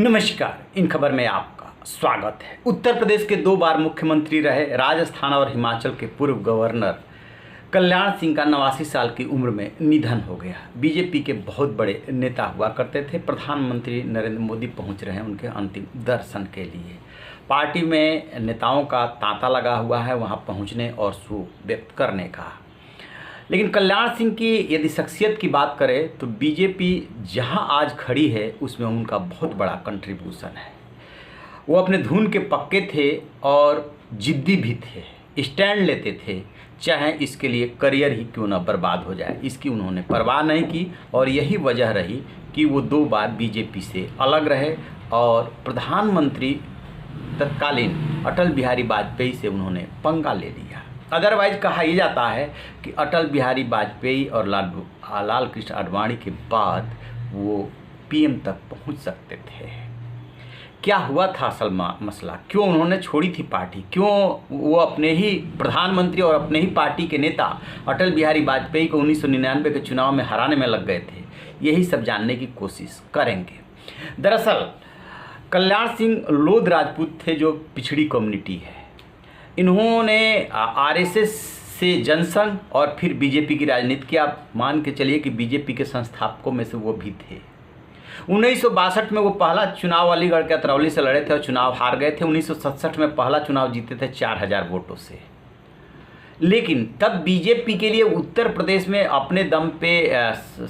नमस्कार। इन खबर में आपका स्वागत है। उत्तर प्रदेश के 2 बार मुख्यमंत्री रहे राजस्थान और हिमाचल के पूर्व गवर्नर कल्याण सिंह का 89 साल की उम्र में निधन हो गया। बीजेपी के बहुत बड़े नेता हुआ करते थे। प्रधानमंत्री नरेंद्र मोदी पहुंच रहे हैं उनके अंतिम दर्शन के लिए। पार्टी में नेताओं का तांता लगा हुआ है वहां पहुंचने और शोक व्यक्त करने का। लेकिन कल्याण सिंह की यदि शख्सियत की बात करें तो बीजेपी जहां आज खड़ी है उसमें उनका बहुत बड़ा कंट्रीब्यूशन है। वो अपने धुन के पक्के थे और जिद्दी भी थे, स्टैंड लेते थे, चाहे इसके लिए करियर ही क्यों ना बर्बाद हो जाए, इसकी उन्होंने परवाह नहीं की। और यही वजह रही कि वो 2 बार बीजेपी से अलग रहे और प्रधानमंत्री तत्कालीन अटल बिहारी वाजपेयी से उन्होंने पंगा ले लिया। अदरवाइज कहा यह जाता है कि अटल बिहारी वाजपेयी और लाल कृष्ण आडवाणी के बाद वो पीएम तक पहुंच सकते थे। क्या हुआ था असल मसला, क्यों उन्होंने छोड़ी थी पार्टी, क्यों वो अपने ही प्रधानमंत्री और अपने ही पार्टी के नेता अटल बिहारी वाजपेयी को 1999 के चुनाव में हराने में लग गए थे, यही सब जानने की कोशिश करेंगे। दरअसल कल्याण सिंह लोध राजपूत थे जो पिछड़ी कम्युनिटी है। इन्होंने आरएसएस से जनसंघ और फिर बीजेपी की राजनीति की, आप मान के चलिए कि बीजेपी के संस्थापकों में से वो भी थे। 1962 में वो पहला चुनाव अलीगढ़ के अतरौली से लड़े थे और चुनाव हार गए थे। 1967 में पहला चुनाव जीते थे 4000 वोटों से। लेकिन तब बीजेपी के लिए उत्तर प्रदेश में अपने दम पे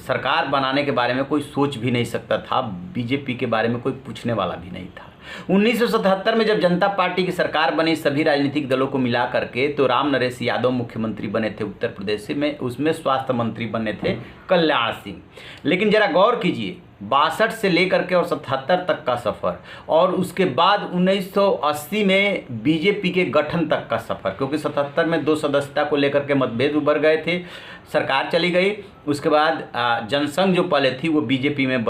सरकार बनाने के बारे में कोई सोच भी नहीं सकता था। बीजेपी के बारे में कोई पूछने वाला भी नहीं था। 1977 में जब जनता पार्टी की सरकार बनी सभी राजनीतिक दलों को मिला करके, तो राम नरेश यादव मुख्यमंत्री बने थे उत्तर प्रदेश में। उसमें स्वास्थ्य मंत्री बने थे कल्याण सिंह। लेकिन जरा गौर कीजिए, 62 से लेकर के और 77 तक का सफ़र और उसके बाद 1980 में बीजेपी के गठन तक का सफ़र, क्योंकि 77 में 2 सदस्यता को लेकर के मतभेद उभर गए थे, सरकार चली गई। उसके बाद जनसंघ जो पहले थी वो बीजेपी में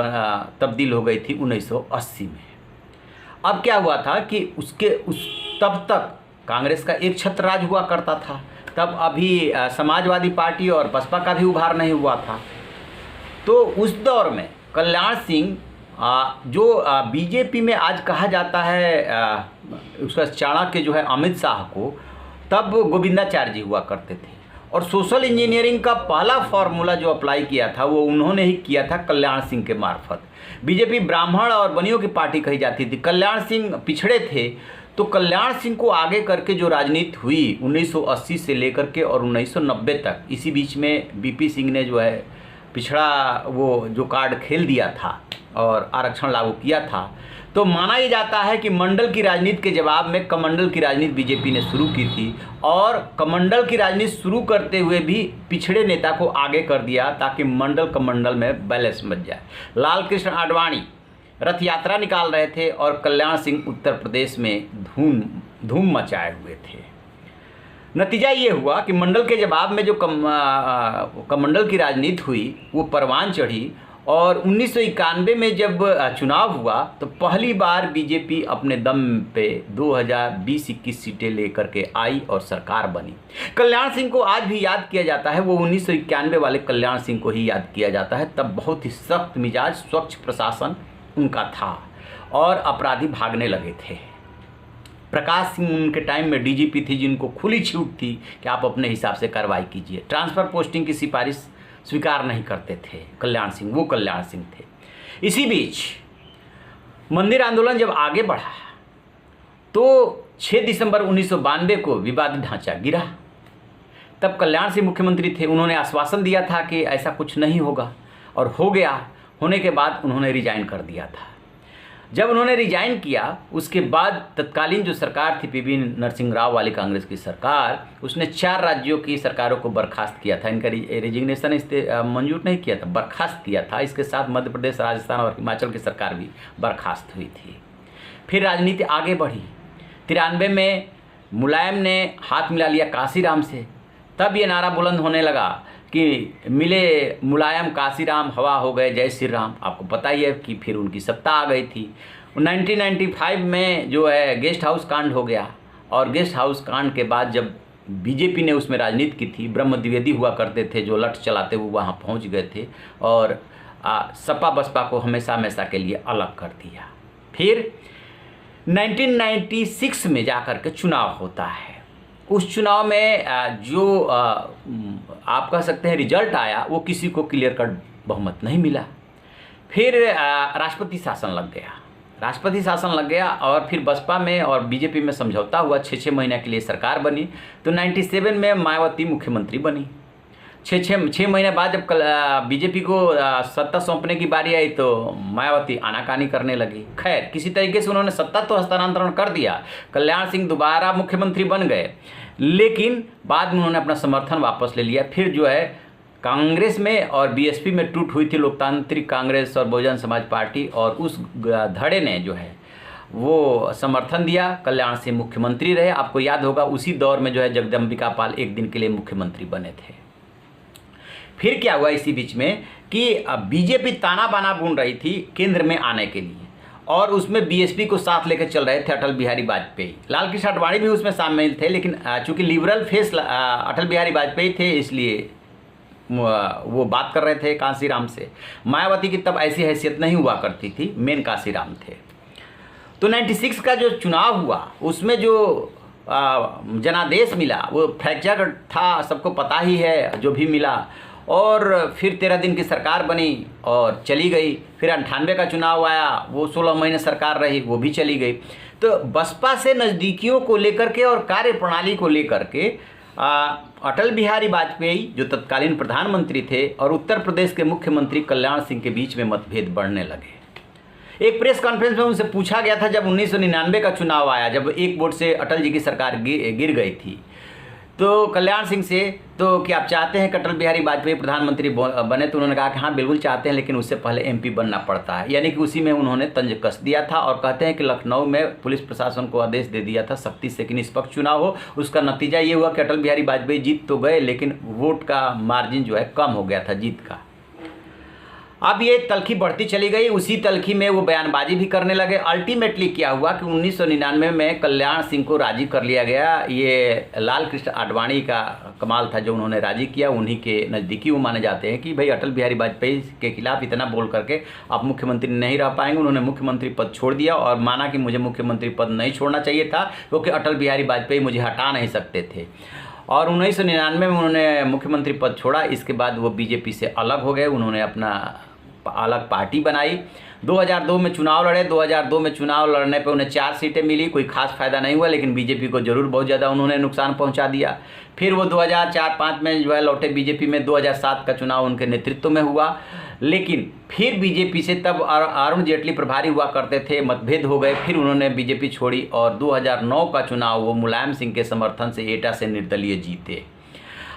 तब्दील हो गई थी 1980 में। अब क्या हुआ था कि तब तक कांग्रेस का एक छत्र राज हुआ करता था। तब अभी समाजवादी पार्टी और बसपा का भी उभार नहीं हुआ था। तो उस दौर में कल्याण सिंह जो बीजेपी में आज कहा जाता है उसका चाणक्य जो है अमित शाह को, तब गोविंदाचार्य जी हुआ करते थे। और सोशल इंजीनियरिंग का पहला फार्मूला जो अप्लाई किया था वो उन्होंने ही किया था कल्याण सिंह के मार्फत। बीजेपी ब्राह्मण और बनियों की पार्टी कही जाती थी, कल्याण सिंह पिछड़े थे, तो कल्याण सिंह को आगे करके जो राजनीति हुई 1980 से लेकर के और 1990 तक, इसी बीच में बीपी सिंह ने जो है पिछड़ा वो जो कार्ड खेल दिया था और आरक्षण लागू किया था। तो माना यह जाता है कि मंडल की राजनीति के जवाब में कमंडल की राजनीति बीजेपी ने शुरू की थी और कमंडल की राजनीति शुरू करते हुए भी पिछड़े नेता को आगे कर दिया ताकि मंडल कमंडल में बैलेंस बच जाए। लाल कृष्ण आडवाणी रथ यात्रा निकाल रहे थे और कल्याण सिंह उत्तर प्रदेश में धूम मचाए हुए थे। नतीजा ये हुआ कि मंडल के जवाब में जो कमंडल की राजनीति हुई वो परवान चढ़ी और 1991 में जब चुनाव हुआ तो पहली बार बीजेपी अपने दम पे 2020-21 सीटें लेकर के आई और सरकार बनी। कल्याण सिंह को आज भी याद किया जाता है, वो 1991 वाले कल्याण सिंह को ही याद किया जाता है। तब बहुत ही सख्त मिजाज, स्वच्छ प्रशासन उनका था और अपराधी भागने लगे थे। प्रकाश सिंह उनके टाइम में डीजीपी थी जिनको खुली छूट थी कि आप अपने हिसाब से कार्रवाई कीजिए। ट्रांसफ़र पोस्टिंग की सिफारिश स्वीकार नहीं करते थे कल्याण सिंह, वो कल्याण सिंह थे। इसी बीच मंदिर आंदोलन जब आगे बढ़ा तो 6 दिसंबर 1992 को विवादित ढांचा गिरा। तब कल्याण सिंह मुख्यमंत्री थे, उन्होंने आश्वासन दिया था कि ऐसा कुछ नहीं होगा और हो गया। होने के बाद उन्होंने रिजाइन कर दिया था। जब उन्होंने रिजाइन किया उसके बाद तत्कालीन जो सरकार थी पीवी नरसिंह राव वाली कांग्रेस की सरकार, उसने 4 राज्यों की सरकारों को बर्खास्त किया था। इनका रेजिग्नेशन मंजूर नहीं किया था, बर्खास्त किया था। इसके साथ मध्य प्रदेश, राजस्थान और हिमाचल की सरकार भी बर्खास्त हुई थी। फिर राजनीति आगे बढ़ी। 93 में मुलायम ने हाथ मिला लिया काशीराम से। तब ये नारा बुलंद होने लगा कि मिले मुलायम काशीराम, हवा हो गए जय श्री राम। आपको पता ही है कि फिर उनकी सत्ता आ गई थी। 1995 में जो है गेस्ट हाउस कांड हो गया और गेस्ट हाउस कांड के बाद जब बीजेपी ने उसमें राजनीति की थी, ब्रह्म द्विवेदी हुआ करते थे जो लठ चलाते हुए वहाँ पहुँच गए थे और सपा बसपा को हमेशा हमेशा के लिए अलग कर दिया। फिर 1996 में जाकर के चुनाव होता है। उस चुनाव में जो आप कह सकते हैं रिजल्ट आया, वो किसी को क्लियर कट बहुमत नहीं मिला। फिर राष्ट्रपति शासन लग गया और फिर बसपा में और बीजेपी में समझौता हुआ, 6 महीने के लिए सरकार बनी। तो 97 में मायावती मुख्यमंत्री बनी। 6 महीने बाद जब बीजेपी को सत्ता सौंपने की बारी आई तो मायावती आनाकानी करने लगी। खैर, किसी तरीके से उन्होंने सत्ता तो हस्तांतरण कर दिया, कल्याण सिंह दोबारा मुख्यमंत्री बन गए, लेकिन बाद में उन्होंने अपना समर्थन वापस ले लिया। फिर जो है कांग्रेस में और बीएसपी में टूट हुई थी लोकतांत्रिक कांग्रेस और बहुजन समाज पार्टी, और उस धड़े ने जो है वो समर्थन दिया, कल्याण सिंह मुख्यमंत्री रहे। आपको याद होगा उसी दौर में जो है जगदम्बिका पाल एक दिन के लिए मुख्यमंत्री बने थे। फिर क्या हुआ इसी बीच में कि बीजेपी ताना बाना बुन रही थी केंद्र में आने के लिए, और उसमें बीएसपी को साथ लेकर चल रहे थे अटल बिहारी वाजपेयी। लाल कृष्ण आडवाणी भी उसमें शामिल थे, लेकिन चूंकि लिबरल फेस अटल बिहारी वाजपेयी थे, इसलिए वो बात कर रहे थे कांशीराम से। मायावती की तब ऐसी हैसियत नहीं हुआ करती थी, मेन कांशीराम थे। तो 96 का जो चुनाव हुआ उसमें जो जनादेश मिला वो फ्रैक्चर था, सबको पता ही है जो भी मिला। और फिर 13 दिन की सरकार बनी और चली गई। फिर 98 का चुनाव आया, वो 16 महीने सरकार रही, वो भी चली गई। तो बसपा से नज़दीकियों को लेकर के और कार्य प्रणाली को लेकर के अटल बिहारी वाजपेयी जो तत्कालीन प्रधानमंत्री थे और उत्तर प्रदेश के मुख्यमंत्री कल्याण सिंह के बीच में मतभेद बढ़ने लगे। एक प्रेस कॉन्फ्रेंस में उनसे पूछा गया था, जब 1999 का चुनाव आया, जब एक वोट से अटल जी की सरकार गिर गई थी, तो कल्याण सिंह से तो कि आप चाहते हैं कि अटल बिहारी वाजपेयी प्रधानमंत्री बने? तो उन्होंने कहा कि हाँ बिल्कुल चाहते हैं, लेकिन उससे पहले एमपी बनना पड़ता है। यानी कि उसी में उन्होंने तंज कस दिया था। और कहते हैं कि लखनऊ में पुलिस प्रशासन को आदेश दे दिया था सख्ती से कि निष्पक्ष चुनाव हो। उसका नतीजा ये हुआ कि अटल बिहारी वाजपेयी जीत तो गए, लेकिन वोट का मार्जिन जो है कम हो गया था जीत का। अब ये तल्खी बढ़ती चली गई, उसी तल्खी में वो बयानबाजी भी करने लगे। अल्टीमेटली क्या हुआ कि 1999 में कल्याण सिंह को राजी कर लिया गया। ये लाल कृष्ण आडवाणी का कमाल था जो उन्होंने राजी किया। उन्हीं के नज़दीकी वो माने जाते हैं कि भाई अटल बिहारी वाजपेयी के खिलाफ इतना बोल करके आप मुख्यमंत्री नहीं रह पाएंगे। उन्होंने मुख्यमंत्री पद छोड़ दिया और माना कि मुझे मुख्यमंत्री पद नहीं छोड़ना चाहिए था, क्योंकि अटल बिहारी वाजपेयी मुझे हटा नहीं सकते थे। और 1999 में उन्होंने मुख्यमंत्री पद छोड़ा। इसके बाद वो बीजेपी से अलग हो गए, उन्होंने अपना अलग पार्टी बनाई। 2002 में चुनाव लड़े। 2002 में चुनाव लड़ने पे उन्हें 4 सीटें मिली, कोई खास फायदा नहीं हुआ, लेकिन बीजेपी को जरूर बहुत ज़्यादा उन्होंने नुकसान पहुंचा दिया। फिर वो 2004-05 में जो है लौटे बीजेपी में। 2007 का चुनाव उनके नेतृत्व में हुआ, लेकिन फिर बीजेपी से तब अरुण जेटली प्रभारी हुआ करते थे, मतभेद हो गए, फिर उन्होंने बीजेपी छोड़ी और 2009 का चुनाव वो मुलायम सिंह के समर्थन से एटा से निर्दलीय जीते।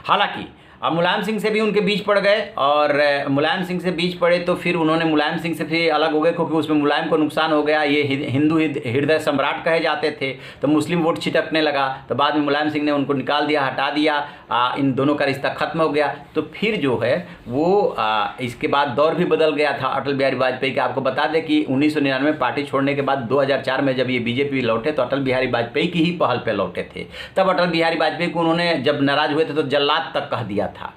हालांकि अब मुलायम सिंह से भी उनके बीच पड़ गए, और मुलायम सिंह से बीच पड़े तो फिर उन्होंने मुलायम सिंह से फिर अलग हो गए, क्योंकि उसमें मुलायम को नुकसान हो गया। ये हिंदू हृदय सम्राट कहे जाते थे, तो मुस्लिम वोट छिटकने लगा। तो बाद में मुलायम सिंह ने उनको निकाल दिया, हटा दिया, इन दोनों का रिश्ता खत्म हो गया। तो फिर जो है वो इसके बाद दौर भी बदल गया था अटल बिहारी वाजपेयी का। आपको बता दें कि 1999 पार्टी छोड़ने के बाद 2004 में जब ये बीजेपी लौटे तो अटल बिहारी वाजपेयी की ही पहल पर लौटे थे। तब अटल बिहारी वाजपेयी को उन्होंने जब नाराज हुए थे तो जल्लाद तक कह दिया था।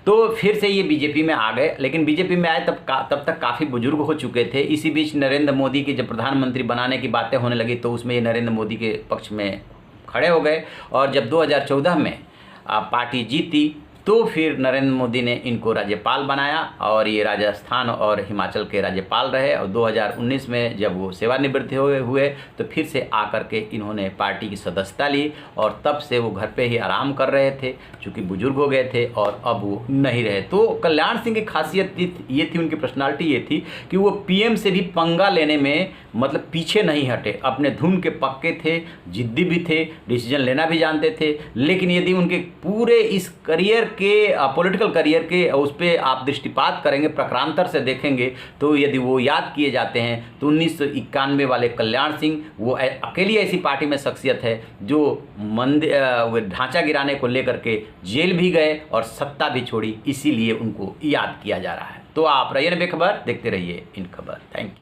तो फिर से ये बीजेपी में आ गए, लेकिन बीजेपी में आए तब तक काफ़ी बुजुर्ग हो चुके थे। इसी बीच नरेंद्र मोदी की जब प्रधानमंत्री बनाने की बातें होने लगी तो उसमें ये नरेंद्र मोदी के पक्ष में खड़े हो गए। और जब 2014 में पार्टी जीती तो फिर नरेंद्र मोदी ने इनको राज्यपाल बनाया, और ये राजस्थान और हिमाचल के राज्यपाल रहे। और 2019 में जब वो सेवानिवृत्त हुए तो फिर से आकर के इन्होंने पार्टी की सदस्यता ली, और तब से वो घर पे ही आराम कर रहे थे, चूँकि बुजुर्ग हो गए थे और अब वो नहीं रहे। तो कल्याण सिंह की खासियत ये थी, उनकी पर्सनालिटी ये थी कि वो पीएम से भी पंगा लेने में मतलब पीछे नहीं हटे, अपने धुन के पक्के थे, जिद्दी भी थे, डिसीजन लेना भी जानते थे। लेकिन यदि उनके पूरे इस करियर के पॉलिटिकल करियर के उस पर आप दृष्टिपात करेंगे, प्रकारांतर से देखेंगे, तो यदि वो याद किए जाते हैं तो 1991 वाले कल्याण सिंह वो अकेली ऐसी पार्टी में शख्सियत है जो ढांचा गिराने को लेकर के जेल भी गए और सत्ता भी छोड़ी, इसीलिए उनको याद किया जा रहा है। तो आप रहिए बेखबर, देखते रहिए इन खबर। Thank you.